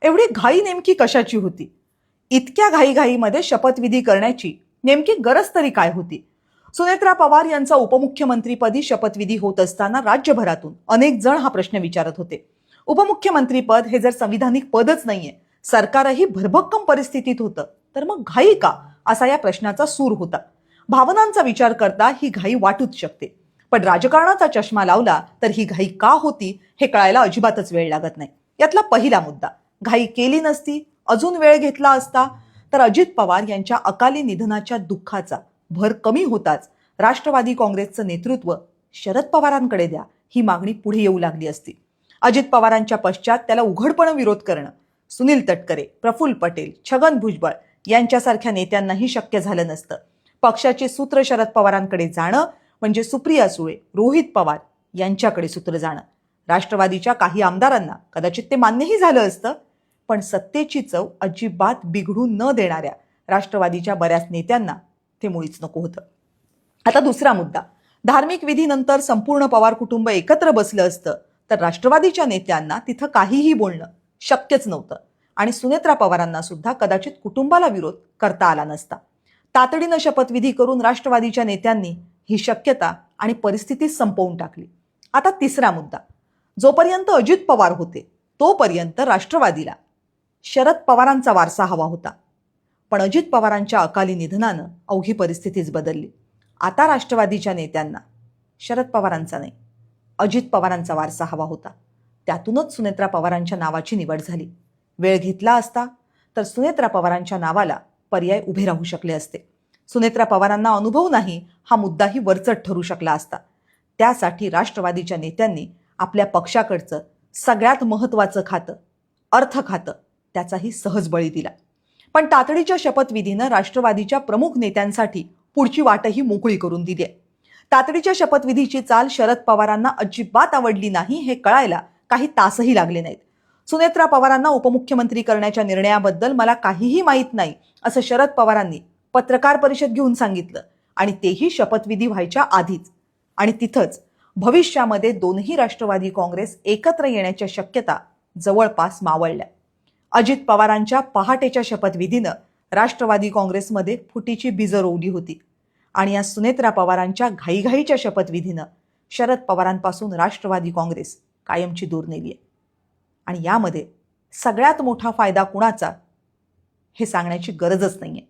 एवढी घाई नेमकी कशाची होती? इतक्या घाईघाईमध्ये शपथविधी करण्याची नेमकी गरज तरी काय होती? सुनेत्रा पवार यांचा उपमुख्यमंत्रीपदी शपथविधी होत असताना राज्यभरातून अनेक जण हा प्रश्न विचारत होते. उपमुख्यमंत्रीपद हे जर संविधानिक पदच नाहीये, सरकारही भरभक्कम परिस्थितीत होतं, तर मग घाई का, असा या प्रश्नाचा सूर होता. भावनांचा विचार करता ही घाई वाटूच शकते, पण राजकारणाचा चष्मा लावला तर ही घाई का होती हे कळायला अजिबातच वेळ लागत नाही. यातला पहिला मुद्दा, घाई केली नसती, अजून वेळ घेतला असता तर अजित पवार यांच्या अकाली निधनाच्या दुःखाचा भर कमी होताच राष्ट्रवादी काँग्रेसचं नेतृत्व शरद पवारांकडे द्या ही मागणी पुढे येऊ लागली असती. अजित पवारांच्या पश्चात त्याला उघडपणे विरोध करणं सुनील तटकरे, प्रफुल्ल पटेल, छगन भुजबळ यांच्यासारख्या नेत्यांनाही शक्य झालं नसतं. पक्षाचे सूत्र शरद पवारांकडे जाणं म्हणजे सुप्रिया सुळे, रोहित पवार यांच्याकडे सूत्र जाणं. राष्ट्रवादीच्या काही आमदारांना कदाचित ते मान्यही झालं असतं, पण सत्तेची चव अजिबात बिघडू न देणाऱ्या राष्ट्रवादीच्या बऱ्याच नेत्यांना ते मुळीच नको होतं. आता दुसरा मुद्दा, धार्मिक विधीनंतर संपूर्ण पवार कुटुंब एकत्र बसलं असतं तर राष्ट्रवादीच्या नेत्यांना तिथं काहीही बोलणं शक्यच नव्हतं आणि सुनेत्रा पवारांना सुद्धा कदाचित कुटुंबाला विरोध करता आला नसता. तातडीनं शपथविधी करून राष्ट्रवादीच्या नेत्यांनी ही शक्यता आणि परिस्थिती संपवून टाकली. आता तिसरा मुद्दा, जोपर्यंत अजित पवार होते तोपर्यंत राष्ट्रवादीला शरद पवारांचा वारसा हवा होता, पण अजित पवारांच्या अकाली निधनानं अवघी परिस्थितीच बदलली. आता राष्ट्रवादीच्या नेत्यांना शरद पवारांचा नाही, अजित पवारांचा वारसा हवा होता. त्यातूनच सुनेत्रा पवारांच्या नावाची निवड झाली. वेळ घेतला असता तर सुनेत्रा पवारांच्या नावाला पर्याय उभे राहू शकले असते. सुनेत्रा पवारांना अनुभव नाही हा मुद्दाही वरचढ ठरू शकला असता. त्यासाठी राष्ट्रवादीच्या नेत्यांनी आपल्या पक्षाकडचं सगळ्यात महत्त्वाचं खातं, अर्थ खातं, त्याचाही सहज बळी दिला. पण तातडीच्या शपथविधीनं राष्ट्रवादीच्या प्रमुख नेत्यांसाठी पुढची वाटही मोकळी करून दिली आहे. तातडीच्या शपथविधीची चाल शरद पवारांना अजिबात आवडली नाही हे कळायला काही तासही लागले नाहीत. सुनेत्रा पवारांना उपमुख्यमंत्री करण्याच्या निर्णयाबद्दल मला काहीही माहीत नाही असं शरद पवारांनी पत्रकार परिषद घेऊन सांगितलं, आणि तेही शपथविधी व्हायच्या आधीच. आणि तिथंच भविष्यामध्ये दोन्ही राष्ट्रवादी काँग्रेस एकत्र येण्याच्या शक्यता जवळपास मावळल्या. अजित पवारांच्या पहाटेच्या शपथविधीनं राष्ट्रवादी काँग्रेसमध्ये फुटीची बीजं रोवली होती, आणि या सुनेत्रा पवारांच्या घाईघाईच्या शपथविधीनं शरद पवारांपासून राष्ट्रवादी काँग्रेस कायमची दूर नेली आहे. आणि यामध्ये सगळ्यात मोठा फायदा कुणाचा हे सांगण्याची गरजच नाहीये.